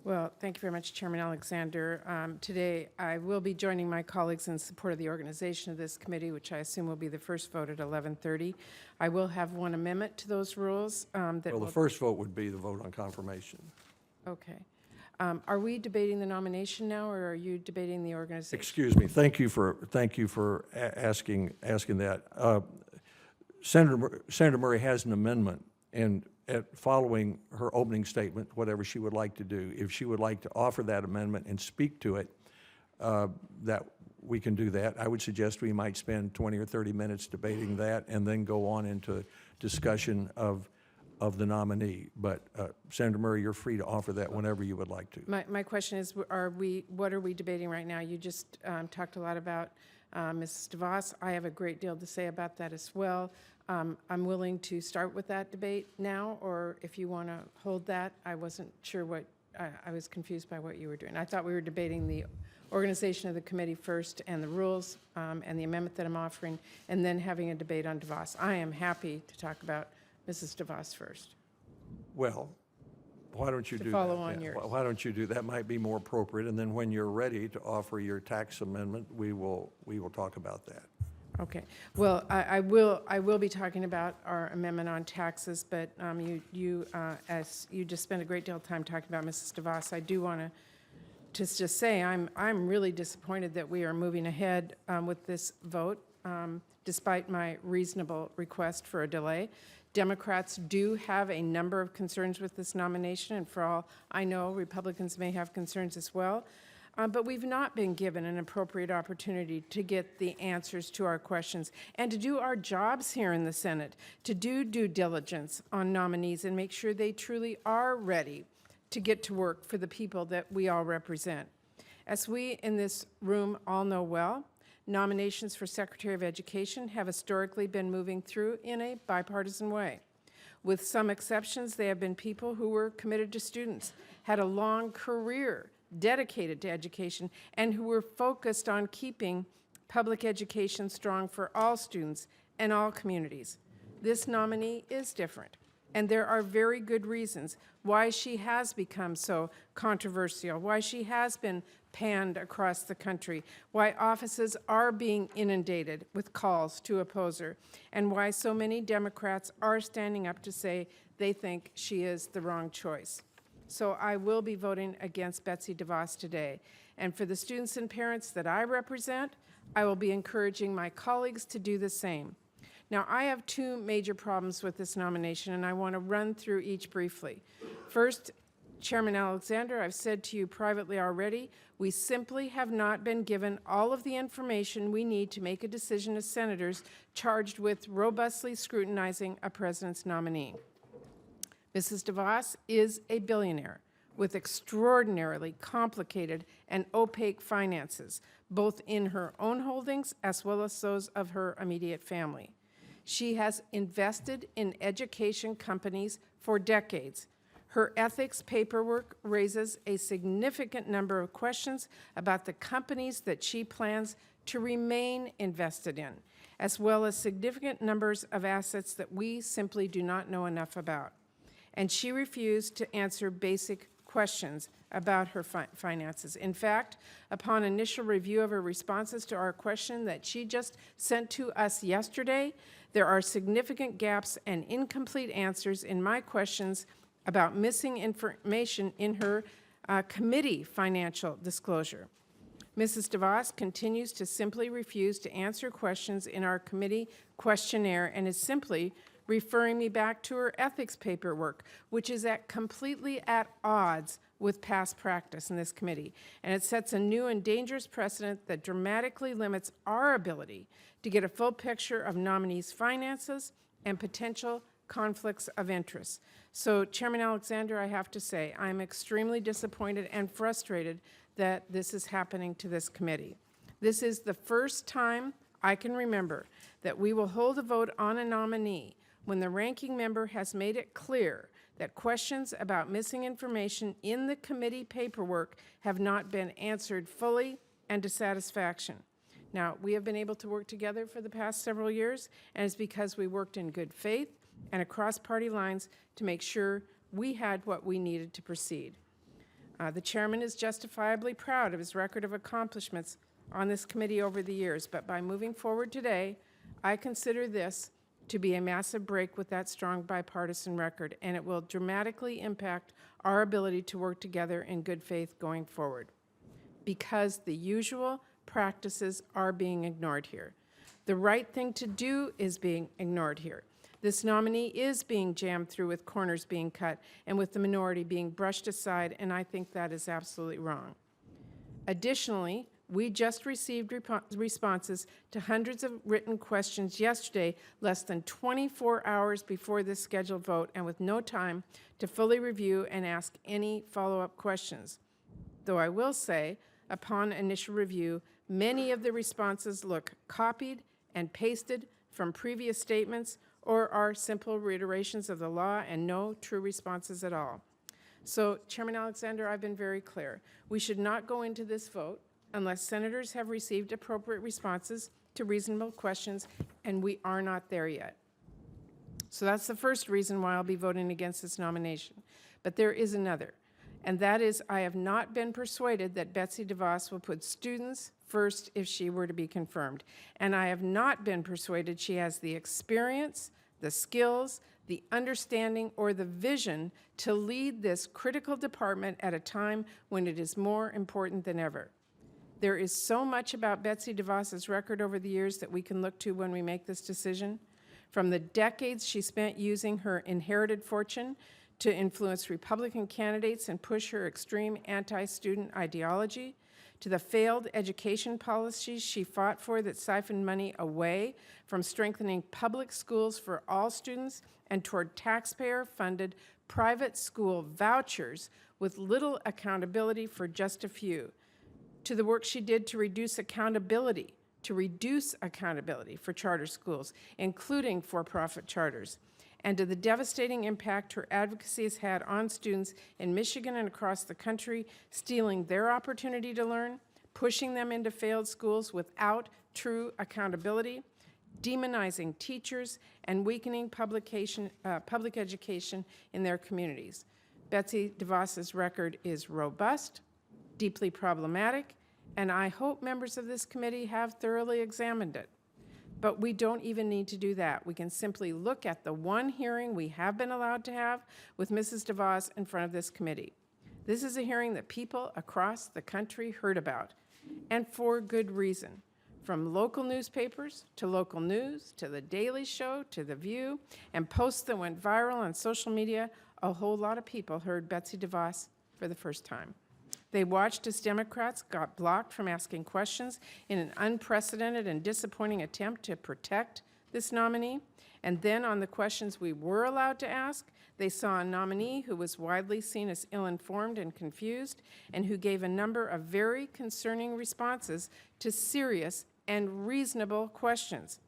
Well, thank you very much, Chairman Alexander. Today, I will be joining my colleagues in support of the organization of this committee, which I assume will be the first vote at 11:30. I will have one amendment to those rules. Well, the first vote would be the vote on confirmation. Okay. Are we debating the nomination now, or are you debating the organization? Excuse me. Thank you for asking that. Senator Murray has an amendment, and following her opening statement, whatever she would like to do, if she would like to offer that amendment and speak to it, that we can do that. I would suggest we might spend 20 or 30 minutes debating that and then go on into discussion of the nominee. But Senator Murray, you're free to offer that whenever you would like to. My question is, what are we debating right now? You just talked a lot about Mrs. DeVos. I have a great deal to say about that as well. I'm willing to start with that debate now, or if you want to hold that. I wasn't sure what, I was confused by what you were doing. I thought we were debating the organization of the committee first and the rules and the amendment that I'm offering, and then having a debate on DeVos. I am happy to talk about Mrs. DeVos first. Well, why don't you do that? Follow on yours. Why don't you do that? Might be more appropriate. And then when you're ready to offer your tax amendment, we will talk about that. Okay. Well, I will be talking about our amendment on taxes, but as you just spent a great deal of time talking about Mrs. DeVos, I do want to just say I'm really disappointed that we are moving ahead with this vote, despite my reasonable request for a delay. Democrats do have a number of concerns with this nomination, and for all I know, Republicans may have concerns as well. But we've not been given an appropriate opportunity to get the answers to our questions and to do our jobs here in the Senate, to do due diligence on nominees and make sure they truly are ready to get to work for the people that we all represent. As we in this room all know well, nominations for Secretary of Education have historically been moving through in a bipartisan way. With some exceptions, they have been people who were committed to students, had a long career dedicated to education, and who were focused on keeping public education strong for all students and all communities. This nominee is different, and there are very good reasons why she has become so controversial, why she has been panned across the country, why offices are being inundated with calls to oppose her, and why so many Democrats are standing up to say they think she is the wrong choice. So I will be voting against Betsy DeVos today. And for the students and parents that I represent, I will be encouraging my colleagues to do the same. Now, I have two major problems with this nomination, and I want to run through each briefly. First, Chairman Alexander, I've said to you privately already, we simply have not been given all of the information we need to make a decision as senators charged with robustly scrutinizing a president's nominee. Mrs. DeVos is a billionaire with extraordinarily complicated and opaque finances, both in her own holdings as well as those of her immediate family. She has invested in education companies for decades. Her ethics paperwork raises a significant number of questions about the companies that she plans to remain invested in, as well as significant numbers of assets that we simply do not know enough about. And she refused to answer basic questions about her finances. In fact, upon initial review of her responses to our question that she just sent to us yesterday, there are significant gaps and incomplete answers in my questions about missing information in her committee financial disclosure. Mrs. DeVos continues to simply refuse to answer questions in our committee questionnaire and is simply referring me back to her ethics paperwork, which is completely at odds with past practice in this committee. And it sets a new and dangerous precedent that dramatically limits our ability to get a full picture of nominees' finances and potential conflicts of interest. So, Chairman Alexander, I have to say, I'm extremely disappointed and frustrated that this is happening to this committee. This is the first time I can remember that we will hold a vote on a nominee when the ranking member has made it clear that questions about missing information in the committee paperwork have not been answered fully and to satisfaction. Now, we have been able to work together for the past several years, and it's because we worked in good faith and across party lines to make sure we had what we needed to proceed. The chairman is justifiably proud of his record of accomplishments on this committee over the years, but by moving forward today, I consider this to be a massive break with that strong bipartisan record, and it will dramatically impact our ability to work together in good faith going forward, because the usual practices are being ignored here. The right thing to do is being ignored here. This nominee is being jammed through with corners being cut and with the minority being brushed aside, and I think that is absolutely wrong. Additionally, we just received responses to hundreds of written questions yesterday, less than 24 hours before this scheduled vote, and with no time to fully review and ask any follow-up questions. Though I will say, upon initial review, many of the responses look copied and pasted from previous statements or are simple reiterations of the law and no true responses at all. So, Chairman Alexander, I've been very clear. We should not go into this vote unless senators have received appropriate responses to reasonable questions, and we are not there yet. So that's the first reason why I'll be voting against this nomination. But there is another, and that is I have not been persuaded that Betsy DeVos will put students first if she were to be confirmed. And I have not been persuaded she has the experience, the skills, the understanding, or the vision to lead this critical department at a time when it is more important than ever. There is so much about Betsy DeVos's record over the years that we can look to when we make this decision. From the decades she spent using her inherited fortune to influence Republican candidates and push her extreme anti-student ideology, to the failed education policies she fought for that siphoned money away from strengthening public schools for all students and toward taxpayer-funded private school vouchers with little accountability for just a few, to the work she did to reduce accountability for charter schools, including for-profit charters, and to the devastating impact her advocacy has had on students in Michigan and across the country, stealing their opportunity to learn, pushing them into failed schools without true accountability, demonizing teachers, and weakening public education in their communities. Betsy DeVos's record is robust, deeply problematic, and I hope members of this committee have thoroughly examined it. But we don't even need to do that. We can simply look at the one hearing we have been allowed to have with Mrs. DeVos in front of this committee. This is a hearing that people across the country heard about, and for good reason. From local newspapers to local news to The Daily Show to The View, and posts that went viral on social media, a whole lot of people heard Betsy DeVos for the first time. They watched as Democrats got blocked from asking questions in an unprecedented and disappointing attempt to protect this nominee. And then on the questions we were allowed to ask, they saw a nominee who was widely seen as ill-informed and confused, and who gave a number of very concerning responses to serious and reasonable questions.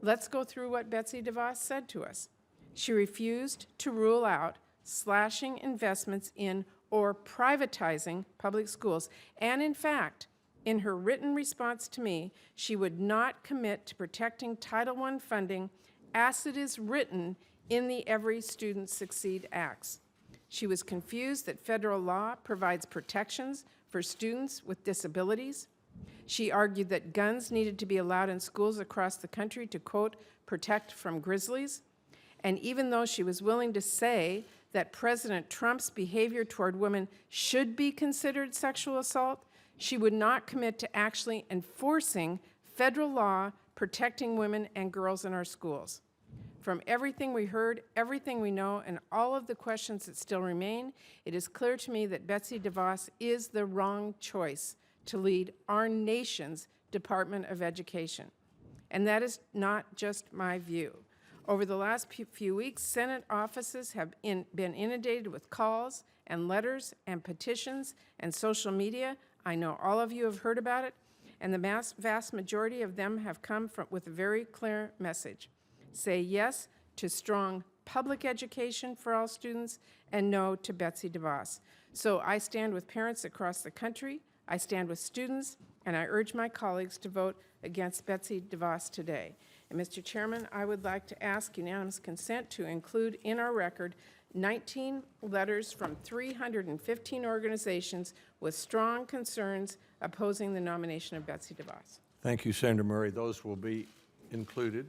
Let's go through what Betsy DeVos said to us. She refused to rule out slashing investments in or privatizing public schools. And in fact, in her written response to me, she would not commit to protecting Title I funding as it is written in the Every Student Succeed Acts. She was confused that federal law provides protections for students with disabilities. She argued that guns needed to be allowed in schools across the country to, quote, protect from grizzlies. And even though she was willing to say that President Trump's behavior toward women should be considered sexual assault, she would not commit to actually enforcing federal law protecting women and girls in our schools. From everything we heard, everything we know, and all of the questions that still remain, it is clear to me that Betsy DeVos is the wrong choice to lead our nation's Department of Education. And that is not just my view. Over the last few weeks, Senate offices have been inundated with calls and letters and petitions and social media. I know all of you have heard about it, and the vast majority of them have come with a very clear message. Say yes to strong public education for all students and no to Betsy DeVos. So I stand with parents across the country, I stand with students, and I urge my colleagues to vote against Betsy DeVos today. And Mr. Chairman, I would like to ask unanimous consent to include in our record 19 letters from 315 organizations with strong concerns opposing the nomination of Betsy DeVos. Thank you, Senator Murray. Those will be included.